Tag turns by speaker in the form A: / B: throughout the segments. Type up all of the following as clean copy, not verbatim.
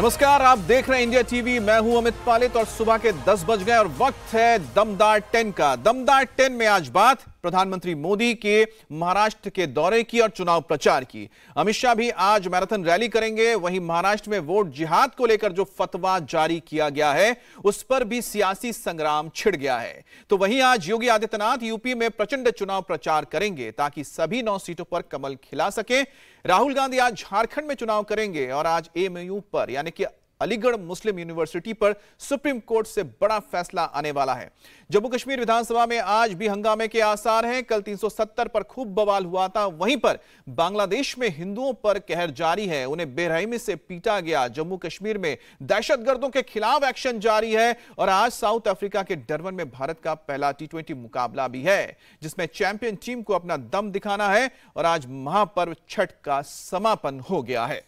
A: नमस्कार, आप देख रहे हैं इंडिया टीवी। मैं हूं अमित पालित और सुबह के 10 बज गए और वक्त है दमदार 10 का। दमदार 10 में आज बात प्रधानमंत्री मोदी के महाराष्ट्र के दौरे की और चुनाव प्रचार की। अमित शाह भी आज मैराथन रैली करेंगे। वहीं महाराष्ट्र में वोट जिहाद को लेकर जो फतवा जारी किया गया है उस पर भी सियासी संग्राम छिड़ गया है। तो वहीं आज योगी आदित्यनाथ यूपी में प्रचंड चुनाव प्रचार करेंगे ताकि सभी 9 सीटों पर कमल खिला सके। राहुल गांधी आज झारखंड में चुनाव करेंगे और आज एएमयू पर यानी कि अलीगढ़ मुस्लिम यूनिवर्सिटी पर सुप्रीम कोर्ट से बड़ा फैसला आने वाला है। जम्मू कश्मीर विधानसभा में आज भी हंगामे के आसार हैं। कल 370 पर खूब बवाल हुआ था। वहीं पर बांग्लादेश में हिंदुओं पर कहर जारी है, उन्हें बेरहमी से पीटा गया। जम्मू कश्मीर में दहशतगर्दों के खिलाफ एक्शन जारी है और आज साउथ अफ्रीका के डरबन में भारत का पहला T20 मुकाबला भी है जिसमें चैंपियन टीम को अपना दम दिखाना है और आज महापर्व छठ का समापन हो गया है।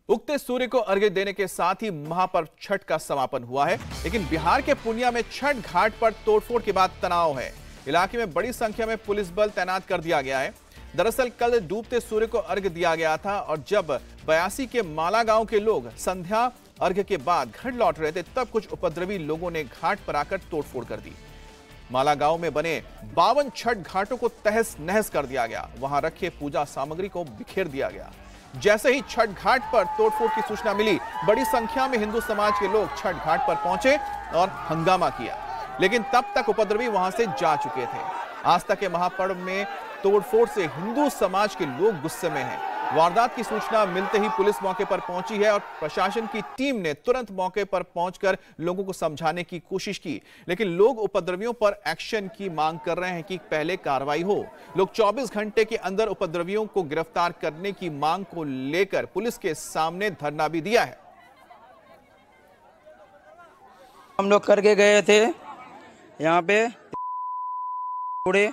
A: उगते सूर्य को अर्घ्य देने के साथ ही महापर्व छठ का समापन हुआ है, लेकिन बिहार के पूर्णिया में छठ घाट पर तोड़फोड़ के बाद तनाव है। इलाके में बड़ी संख्या में पुलिस बल तैनात कर दिया गया है। दरअसल कल डूबते सूर्य को अर्घ्य दिया गया था और जब 82 के माला गांव के लोग संध्या अर्घ्य के बाद घर लौट रहे थे तब कुछ उपद्रवी लोगों ने घाट पर आकर तोड़फोड़ कर दी। माला गांव में बने 52 छठ घाटों को तहस नहस कर दिया गया। वहां रखे पूजा सामग्री को बिखेर दिया गया। जैसे ही छठ घाट पर तोड़फोड़ की सूचना मिली, बड़ी संख्या में हिंदू समाज के लोग छठ घाट पर पहुंचे और हंगामा किया, लेकिन तब तक उपद्रवी वहां से जा चुके थे। आस्था के महापर्व में तोड़फोड़ से हिंदू समाज के लोग गुस्से में हैं। वारदात की सूचना मिलते ही पुलिस मौके पर पहुंची है और प्रशासन की टीम ने तुरंत मौके पर पहुंचकर लोगों को समझाने की कोशिश की, लेकिन लोग उपद्रवियों पर एक्शन की मांग कर रहे हैं कि पहले कार्रवाई हो। लोग 24 घंटे के अंदर उपद्रवियों को गिरफ्तार करने की मांग को लेकर पुलिस के सामने धरना भी दिया है।
B: हम लोग करके गए थे यहाँ पे, पूरे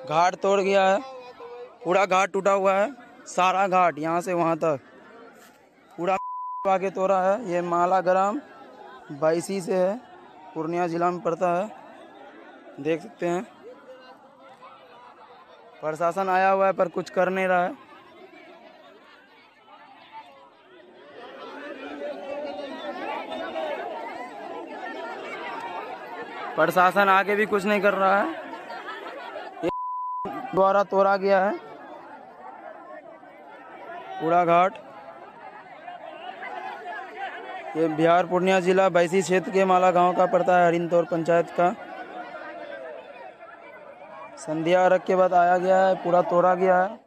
B: घाट तोड़ गया है, पूरा घाट टूटा हुआ है। सारा घाट यहाँ से वहाँ तक पूरा आके तोड़ा है। ये माला ग्राम 22 से है, पूर्णिया जिला में पड़ता है, देख सकते हैं। प्रशासन आया हुआ है पर कुछ कर नहीं रहा है। प्रशासन आगे भी कुछ नहीं कर रहा है। द्वारा तोड़ा गया है पूरा घाट। ये बिहार पूर्णिया जिला 22 क्षेत्र के माला गांव का पड़ता है, हरिनतौर पंचायत का। संध्या अर्घ के बाद आया गया है, पूरा तोड़ा गया है।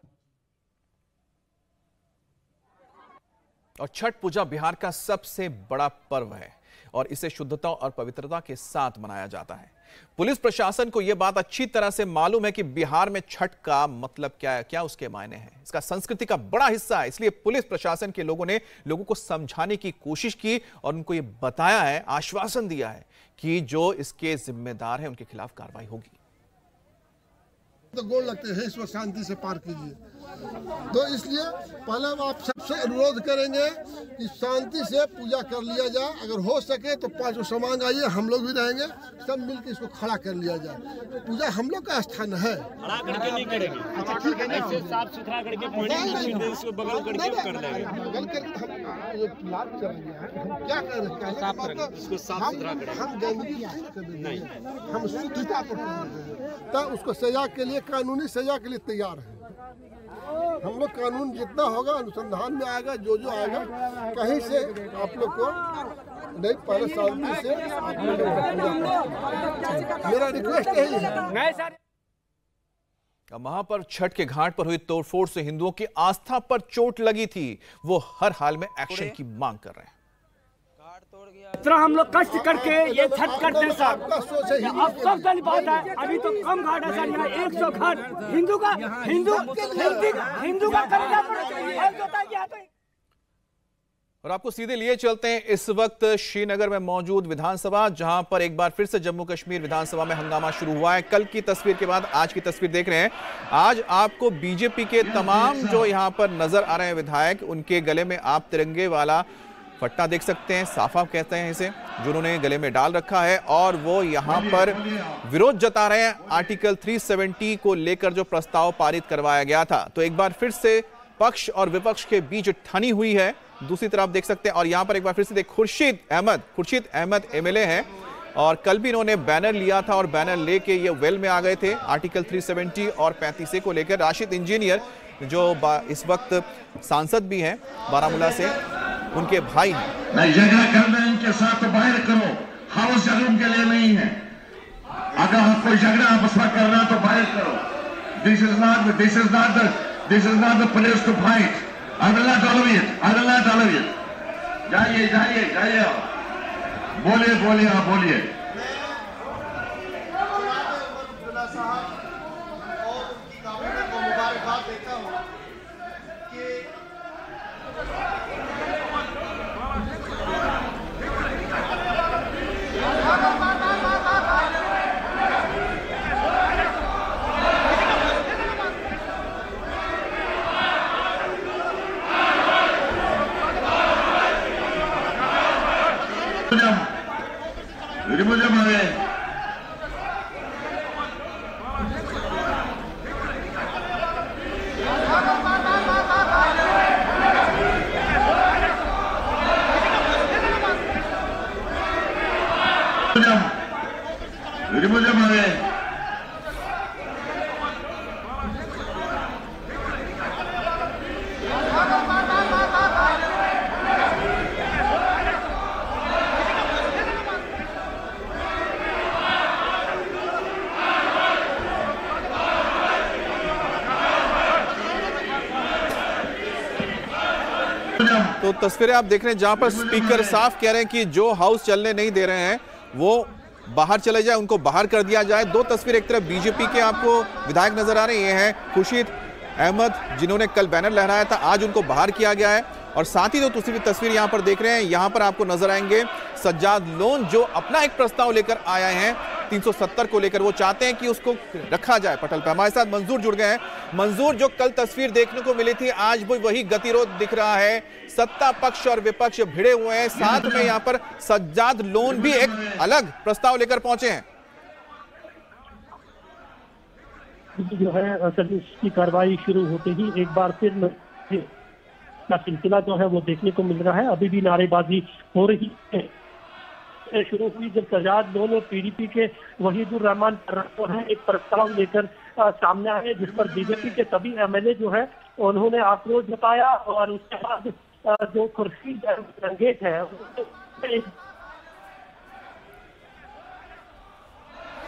A: और छठ पूजा बिहार का सबसे बड़ा पर्व है और इसे शुद्धता और पवित्रता के साथ मनाया जाता है। पुलिस प्रशासन को यह बात अच्छी तरह से मालूम है कि बिहार में छठ का मतलब क्या है, क्या उसके मायने हैं। इसका संस्कृति का बड़ा हिस्सा है, इसलिए पुलिस प्रशासन के लोगों ने लोगों को समझाने की कोशिश की और उनको यह बताया है, आश्वासन दिया है कि जो इसके जिम्मेदार हैं उनके खिलाफ कार्रवाई होगी।
C: तो गोल लगते हैं, ईश्वर शांति से पार कीजिए। तो इसलिए पहले हम आप सबसे अनुरोध करेंगे कि शांति से पूजा कर लिया जाए। अगर हो सके तो 5 समांग आइए, हम लोग भी रहेंगे, सब मिलकर इसको खड़ा कर लिया जाए। पूजा हम लोग का स्थान है,
D: खड़ा करके नहीं करेंगे। अच्छा ठीक है, ऐसे साफ सुथरा करके बगल करके कर देंगे।
C: बगल करके हम क्या कर रहे हैं,
D: इसको साफ सुथरा करेंगे।
C: हम गंदगी नहीं, हम शुद्धता पर तो उसको सजा के लिए, कानूनी सजा के लिए तैयार है। हम लोग कानून जितना होगा अनुसंधान में आएगा, जो आएगा कहीं से आप लोग को नहीं, पहले शांति से आप लोग मेरा रिक्वेस्ट यही है।
A: महापर्व छठ के घाट पर हुई तोड़फोड़ से हिंदुओं की आस्था पर चोट लगी थी, वो हर हाल में एक्शन की मांग कर रहे हैं।
E: इतना हम लोग कष्ट करके ये छठ करते हैं सर, अब सब जन बात है। अभी तो कम घाट है सर, यहाँ 100 घाट हिंदू का करना पड़ेगा।
A: और आपको सीधे लिए चलते हैं इस वक्त श्रीनगर में मौजूद विधानसभा, जहां पर एक बार फिर से जम्मू कश्मीर विधानसभा में हंगामा शुरू हुआ है। कल की तस्वीर के बाद आज की तस्वीर देख रहे हैं। आज आपको बीजेपी के तमाम जो यहां पर नजर आ रहे हैं विधायक, उनके गले में आप तिरंगे वाला फट्टा देख सकते हैं, साफा कहते हैं इसे, जो उन्होंने गले में डाल रखा है और वो यहाँ पर विरोध जता रहे हैं आर्टिकल 370 को लेकर जो प्रस्ताव पारित करवाया गया था। तो एक बार फिर से पक्ष और विपक्ष के बीच ठनी हुई है। दूसरी तरफ देख सकते हैं और यहाँ पर एक बार फिर से खुर्शीद अहमद एमएलए हैं और कल भी इन्होंने बैनर लिया था और बैनर लेके ये वेल में आ गए थे आर्टिकल 370 और 35A को लेकर। राशिद इंजीनियर जो इस वक्त सांसद भी हैं बारामूला से, उनके भाई हैं।
F: नहीं, झगड़ा करना है इनके साथ तो बाहर करो, हाउस झगड़ों के लिए नहीं है। अगर कोई झगड़ा आपस में करना तो बाहर करो। This is not the place to fight. I will not tolerate it. जाइए बोलिए आप बोलिए।
A: तो तस्वीरें आप देख रहे हैं जहां पर स्पीकर साफ कह रहे हैं कि जो हाउस चलने नहीं दे रहे हैं वो बाहर चले जाए, उनको बाहर कर दिया जाए। दो तस्वीर, एक तरफ बीजेपी के आपको विधायक नजर आ रहे हैं, ये हैं खुर्शीद अहमद जिन्होंने कल बैनर लहराया था, आज उनको बाहर किया गया है। और साथ ही जो दूसरी तस्वीर यहां पर देख रहे हैं, यहां पर आपको नजर आएंगे सज्जाद लोन जो अपना एक प्रस्ताव लेकर आए हैं 370 को लेकर। वो चाहते हैं कि उसको रखा जाए पटल पर। हमारे साथ मंजूर जुड़ गए हैं। मंजूर, जो कल तस्वीर देखने को मिली थी आज भी वही गतिरोध दिख रहा है, सत्ता पक्ष और विपक्ष भिड़े हुए हैं, साथ में यहाँ पर सज्जाद लोन भी एक अलग प्रस्ताव लेकर पहुंचे हैं।
G: जो है इसकी कार्रवाई शुरू होते ही एक बार फिर का सिलसिला जो है वो देखने को मिल रहा है। अभी भी नारेबाजी हो रही है। शुरू हुई जब सज्जाद लोन और पीडीपी के वहीदुर रहमान जो है एक प्रस्ताव लेकर सामने आए, जिस पर बीजेपी के सभी एमएलए जो है उन्होंने आक्रोश जताया और उसके बाद जो खुर्शीद रंगेट है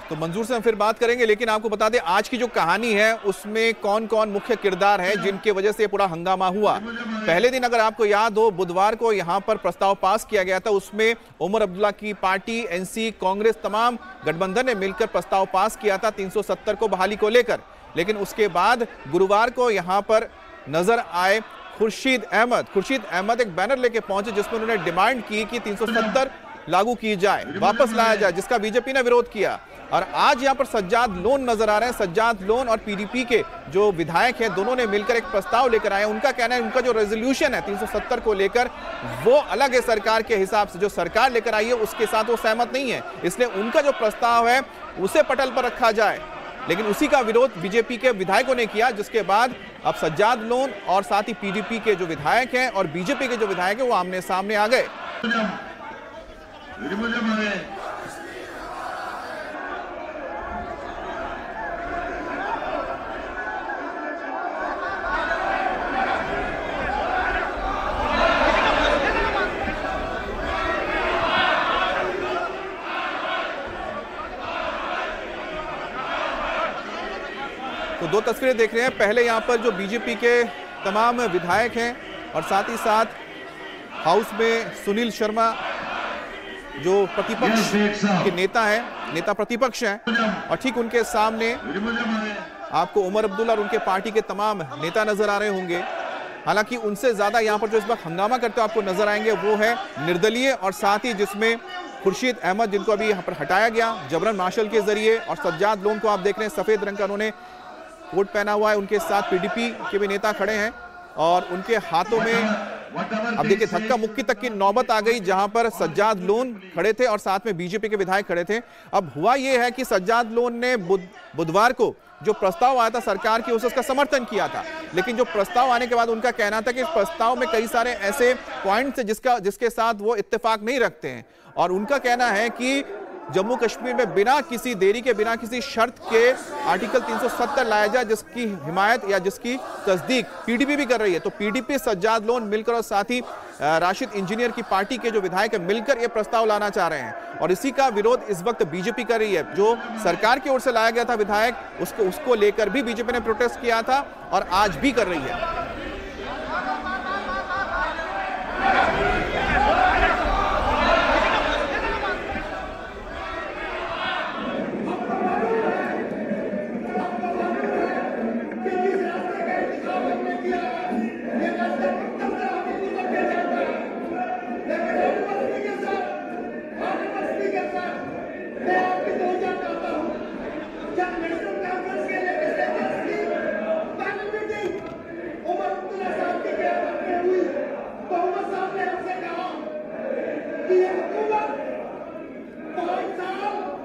A: तो मंजूर से हम फिर बात करेंगे, लेकिन आपको बता दें आज की जो कहानी है उसमें कौन कौन मुख्य किरदार हैं जिनके वजह से पूरा हंगामा हुआ। पहले दिन अगर आपको याद हो बुधवार को यहां पर प्रस्ताव पास किया गया था, उसमें उमर अब्दुल्ला की पार्टी, एनसी, कांग्रेस, तमाम गठबंधन ने मिलकर प्रस्ताव पास किया था 370 को बहाली को लेकर। लेकिन उसके बाद गुरुवार को यहां पर नजर आए खुर्शीद अहमद एक बैनर लेके पहुंचे जिसमें उन्होंने डिमांड की कि 370 लागू की जाए, वापस लाया जाए, जिसका बीजेपी ने विरोध किया। और आज यहां पर सज्जाद लोन नजर आ रहे हैं। सज्जाद लोन और पीडीपी के जो विधायक हैं दोनों ने मिलकर एक प्रस्ताव लेकर आए। उनका कहना है उनका जो रेजोल्यूशन है 370 को लेकर वो अलग है सरकार के हिसाब से, जो सरकार लेकर आई है उसके साथ वो सहमत नहीं है, इसलिए उनका जो प्रस्ताव है उसे पटल पर रखा जाए। लेकिन उसी का विरोध बीजेपी के विधायकों ने किया, जिसके बाद अब सज्जाद लोन और साथ ही पीडीपी के जो विधायक हैं और बीजेपी के जो विधायक हैं वो आमने सामने आ गए। तो दो तस्वीरें देख रहे हैं। पहले यहां पर जो बीजेपी के तमाम विधायक हैं और साथ ही साथ हाउस में सुनील शर्मा जो प्रतिपक्ष के नेता प्रतिपक्ष हैं, और ठीक उनके सामने आपको उमर अब्दुल्ला और उनके पार्टी के तमाम नेता नजर आ रहे होंगे। हालांकि उनसे ज्यादा यहां पर जो इस वक्त हंगामा करते हुए आपको नजर आएंगे वो है निर्दलीय, और साथ ही जिसमें खुर्शीद अहमद जिनको अभी यहां पर हटाया गया जबरन मार्शल के जरिए, और सज्जाद लोन को आप देख रहे हैं सफेद रंग का उन्होंने कोट पहना हुआ है। उनके साथ पीडीपी के भी नेता खड़े हैं और उनके हाथों में अब देखिए धक्का मुक्की तक की नौबत आ गई, जहां पर सज्जाद लोन खड़े थे और साथ में बीजेपी के विधायक खड़े थे। अब हुआ यह है कि सज्जाद लोन ने बुधवार को जो प्रस्ताव आया था सरकार की ओर से उसका समर्थन किया था, लेकिन जो प्रस्ताव आने के बाद उनका कहना था कि इस प्रस्ताव में कई सारे ऐसे पॉइंट्स हैं जिसके साथ वो इत्तेफाक नहीं रखते हैं, और उनका कहना है कि जम्मू कश्मीर में बिना किसी देरी के, बिना किसी शर्त के आर्टिकल 370 लाया जाए, जिसकी हिमायत या जिसकी तस्दीक पीडीपी भी कर रही है। तो पीडीपी, सज्जाद लोन मिलकर और साथ ही राशिद इंजीनियर की पार्टी के जो विधायक है मिलकर यह प्रस्ताव लाना चाह रहे हैं, और इसी का विरोध इस वक्त बीजेपी कर रही है। जो सरकार की ओर से लाया गया था विधायक, उसको लेकर भी बीजेपी ने प्रोटेस्ट किया था और आज भी कर रही है।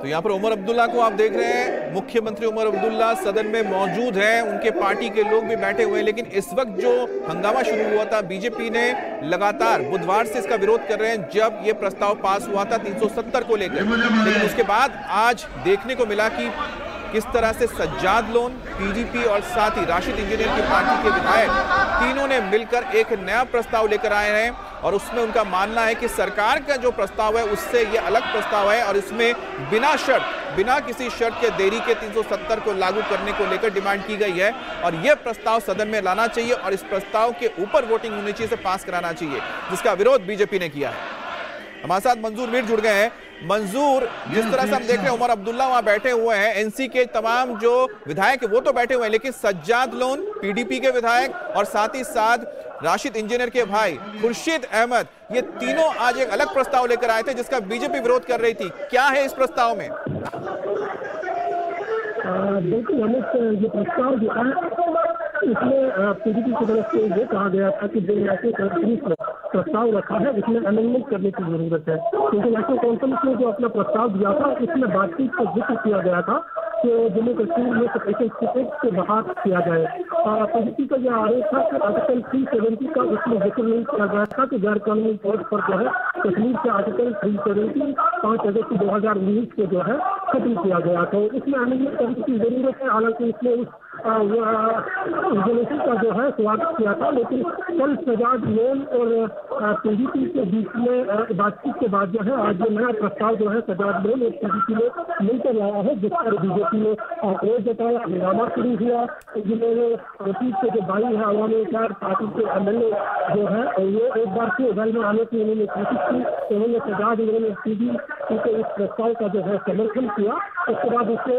A: तो यहाँ पर उमर अब्दुल्ला को आप देख रहे हैं, मुख्यमंत्री उमर अब्दुल्ला सदन में मौजूद हैं, उनके पार्टी के लोग भी बैठे हुए हैं। लेकिन इस वक्त जो हंगामा शुरू हुआ था, बीजेपी ने लगातार बुधवार से इसका विरोध कर रहे हैं, जब ये प्रस्ताव पास हुआ था 370 को लेकर। लेकिन उसके बाद आज देखने को मिला कि किस तरह से सज्जाद लोन, पीडीपी और साथ ही राशिद इंजीनियर की पार्टी के विधायक तीनों ने मिलकर एक नया प्रस्ताव लेकर आए हैं, और उसमें उनका मानना है कि सरकार का जो प्रस्ताव है उससे ये अलग प्रस्ताव है, और इसमें बिना शर्त, बिना किसी शर्त के देरी के 370 को लागू करने को लेकर डिमांड की गई है, और यह प्रस्ताव सदन में लाना चाहिए और इस प्रस्ताव के ऊपर वोटिंग होनी चाहिए, इसे पास कराना चाहिए, जिसका विरोध बीजेपी ने किया है। हमारे साथ मंजूर मीर जुड़ गए हैं। मंजूर, जिस तरह से हम देख रहे हैं उमर अब्दुल्ला वहां बैठे हुए हैं, एनसी के तमाम जो विधायक है वो तो बैठे हुए हैं, लेकिन सज्जाद लोन, पीडीपी के विधायक और साथ ही साथ राशिद इंजीनियर के भाई खुर्शीद अहमद, ये तीनों आज एक अलग प्रस्ताव लेकर आए थे जिसका बीजेपी विरोध कर रही थी। क्या है इस प्रस्ताव में?
G: देखिए अमित, ये प्रस्ताव जो है इसमें पीडीपी की तरफ से ये कहा गया था कि जो नेशनल प्रस्ताव रखा है उसमें अमेंडमेंट करने की जरूरत है, क्योंकि नेशनल कॉन्फ्रेंस ने जो अपना प्रस्ताव दिया था उसमें बातचीत का जिक्र किया गया था कि जम्मू कश्मीर में सेपरेशन स्टेट से बाहर किया जाए। पीडीपी का यह आरोप था कि आर्टिकल 370 का उसमें जिक्र नहीं किया गया था कि गैर कानूनी तौर पर जो है कश्मीर से आर्टिकल 370 5 अगस्त 2019 को जो है खत्म किया गया था। इसमें अमेंडमेंट करने की जरूरत है। हालांकि इसमें उस रेजोल्यूशन का जो है स्वागत किया था, लेकिन कल सज्जाद लोन और पीडीपी के बीच में बातचीत के बाद जो है आज जो नया प्रस्ताव जो है सज्जाद लोन और पीडीपी ने मिलकर लाया है, जिस पर बीजेपी ने आक्रोश जताया, हंगामा शुरू हुआ। जिन्होंने रफीक के जो भाई है अवामी पार्टी के एमएलए जो है वो एक बार फिर घर में आने की उन्होंने कोशिश की, उन्होंने सज्जाद लोन और पीडीपी के इस प्रस्ताव का जो है समर्थन किया। उसके बाद उसे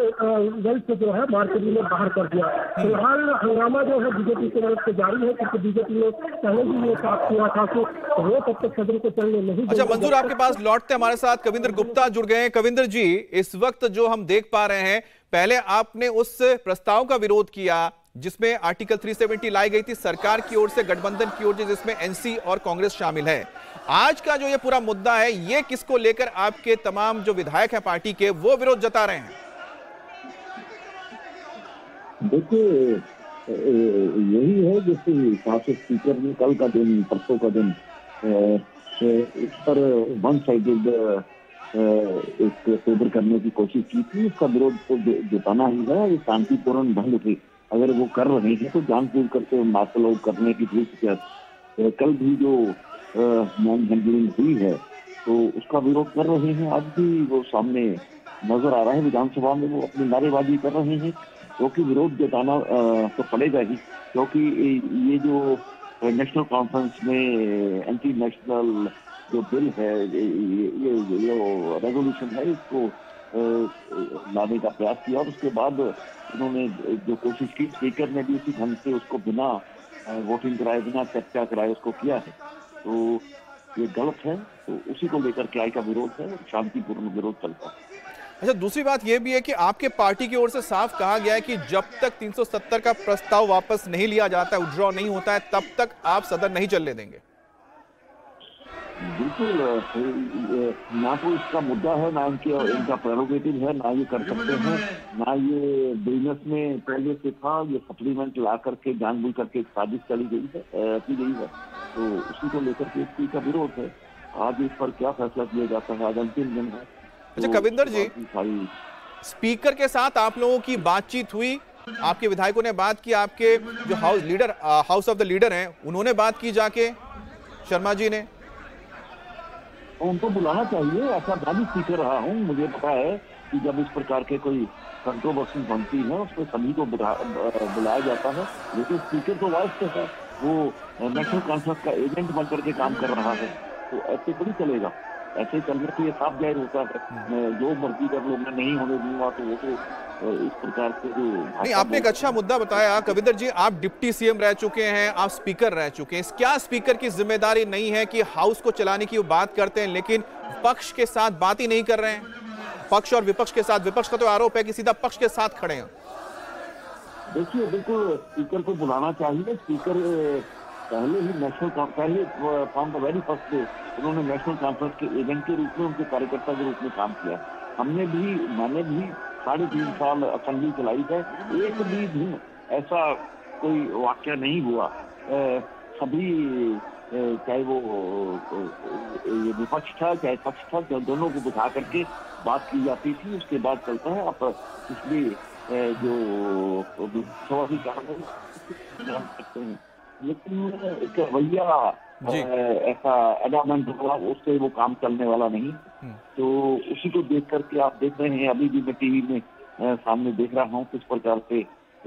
G: वेल से जो है मार्केट में बाहर कर दिया। फिलहाल हंगामा जो है बीजेपी की तरफ से जारी है, क्योंकि बीजेपी ने पहले भी ये साफ किया था कि वो तब तक सदन को चलने नहीं।
A: अच्छा मंजूर, आपके पास लौटते हमारे साथ कविंद्र गुप्ता जुड़ गए हैं। कविंद्र जी, इस वक्त जो हम देख पा रहे हैं, पहले आपने उस प्रस्ताव का विरोध किया जिसमें आर्टिकल 370 लाई गई थी सरकार की ओर से, गठबंधन की ओर से, जिसमें एनसी और कांग्रेस शामिल है। आज का जो ये पूरा मुद्दा है, ये किसको लेकर आपके तमाम जो विधायक हैं पार्टी के वो विरोध जता रहे हैं?
H: देखिए यही है जिसके हिसाब से स्पीकर ने कल का दिन, परसों का दिन इस पर वन साइडेड एक फेवर करने की कोशिश की थी। उसका विरोध तो जताना ही है। शांतिपूर्ण ढंग से अगर वो कर रहे हैं तो जानबूझ करके मार्शल आउट करने की जरूरत। कल भी जो मैन हैंडलिंग हुई है तो उसका विरोध कर रहे हैं। आज भी वो सामने नजर आ रहा है, विधानसभा में वो अपनी नारेबाजी कर रहे हैं, क्योंकि विरोध जताना तो पड़ेगा ही, क्योंकि ये जो नेशनल कॉन्फ्रेंस में एंटी नेशनल जो बिल है, ये रेजोल्यूशन है, इसको लाने का प्रयास किया और उसके बाद उन्होंने जो कोशिश की, स्पीकर ने भी उसी ढंग से उसको बिना वोटिंग कराए, बिना चर्चा कराए उसको किया है। तो ये गलत है, तो उसी को लेकर के आई का विरोध है, शांतिपूर्ण विरोध चलता है।
A: अच्छा, दूसरी बात यह भी है कि आपके पार्टी की ओर से साफ कहा गया है कि जब तक 370 का प्रस्ताव वापस नहीं लिया जाता है, विड्रॉ नहीं होता है, तब तक आप सदन नहीं चलने देंगे।
H: बिल्कुल ना तो इसका मुद्दा है, ना इनका प्रेरोगेटिव है, ना ये कर सकते हैं, ना ये बिजनेस में पहले से था। ये सप्लीमेंट ला करके जानबूझ करके एक साजिश चली गई है, की गई है, तो उसी को लेकर के इसकी का विरोध है। आज इस पर क्या फैसला किया जाता है, आज अंतिम दिन है।
A: अच्छा कविंदर जी, स्पीकर के साथ आप लोगों की बातचीत हुई, आपके विधायकों ने बात की, आपके जो हाउस ऑफ द लीडर हैं उन्होंने बात की जाके शर्मा जी ने?
H: उनको बुलाना चाहिए। ऐसा मैं भी स्पीकर रहा हूँ, मुझे पता है कि जब इस प्रकार के कोई कंट्रोवर्सी बनती है उसमें सभी को बुलाया जाता है। लेकिन स्पीकर तो वाइस से है, वो नेशनल कॉन्फ्रेंस का एजेंट बन करके काम कर रहा है, तो ऐसे थोड़ी चलेगा। ऐसे चलने से ये साफ जाहिर होता है जो मर्जी जब लोग ने नहीं होने दूंगा तो वो तो इस प्रकार से जो
A: नहीं। आपने एक अच्छा मुद्दा बताया कविंदर जी, आप डिप्टी सीएम रह चुके हैं, आप स्पीकर रह चुके हैं। क्या स्पीकर की जिम्मेदारी नहीं है कि हाउस को चलाने की वो बात करते हैं लेकिन पक्ष के साथ बात ही नहीं कर रहे हैं? पक्ष और विपक्ष के साथ, विपक्ष का तो आरोप है कि सीधा पक्ष के साथ खड़े हैं।
H: देखिए बिल्कुल स्पीकर को बुलाना चाहिए। स्पीकर पहले ही from the very first day उन्होंने नेशनल कॉन्फ्रेंस के एजेंट के रूप में, उनके कार्यकर्ता के रूप में काम किया। मैंने भी 3.5 साल असेंबली चलाई है, एक भी दिन ऐसा कोई वाक्य नहीं हुआ। सभी चाहे वो विपक्ष था चाहे पक्ष था, दोनों को बिठा करके बात की जाती थी। उसके बाद चलता है अब इसलिए जो स्वाभाविक सकते हैं, लेकिन एक रवैया ऐसा एडामेंट वाला, उससे वो काम चलने वाला नहीं। तो उसी को देख करके आप देख रहे हैं, अभी भी मैं टीवी में सामने देख रहा हूँ किस प्रकार से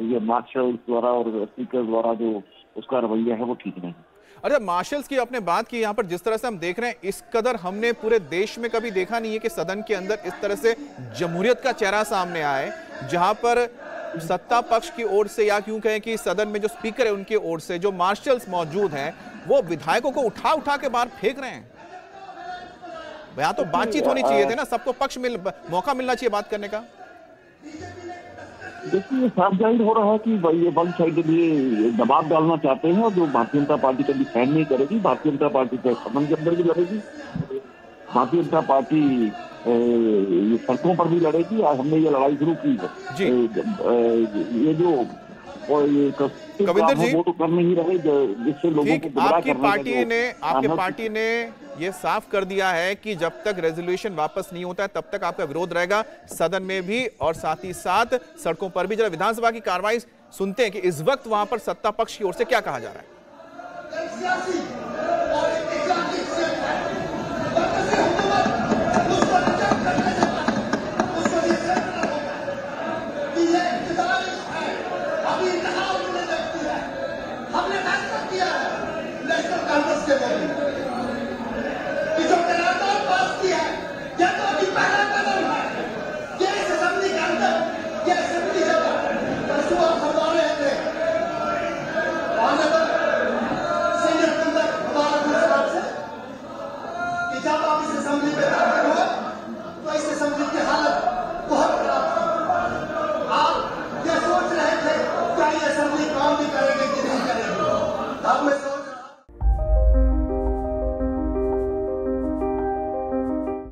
H: ये मार्शल द्वारा और स्पीकर द्वारा जो उसका रवैया है वो ठीक नहीं।
A: अच्छा, मार्शल्स की आपने बात की, यहाँ पर जिस तरह से हम देख रहे हैं इस कदर हमने पूरे देश में कभी देखा नहीं है कि सदन के अंदर इस तरह से जमहूरियत का चेहरा सामने आए, जहां पर सत्ता पक्ष की ओर से या क्यों कहें कि सदन में जो स्पीकर है उनकी ओर से जो मार्शल्स मौजूद हैं वो विधायकों को उठा के बाहर फेंक रहे हैं। यहाँ तो बातचीत होनी चाहिए थी ना, सबको मौका मिलना चाहिए बात करने का।
H: देखिए साफ जाहिर हो रहा है कि ये वन साइडेडली दबाव डालना चाहते हैं, और जो भारतीय जनता पार्टी कभी सहन नहीं करेगी। भारतीय जनता पार्टी चाहे सदन के अंदर भी लड़ेगी, भारतीय जनता पार्टी ये सड़कों पर भी लड़ेगी। आज हमने ये लड़ाई शुरू की है। ये जो
A: कविंदर जी
H: वो तो कर नहीं रहे जिससे लोगों को
A: आपकी पार्टी ने ये साफ कर दिया है कि जब तक रेजोल्यूशन वापस नहीं होता है तब तक आपका विरोध रहेगा सदन में भी और साथ ही साथ सड़कों पर भी। जरा विधानसभा की कार्रवाई सुनते हैं कि इस वक्त वहां पर सत्ता पक्ष की ओर से क्या कहा जा रहा है।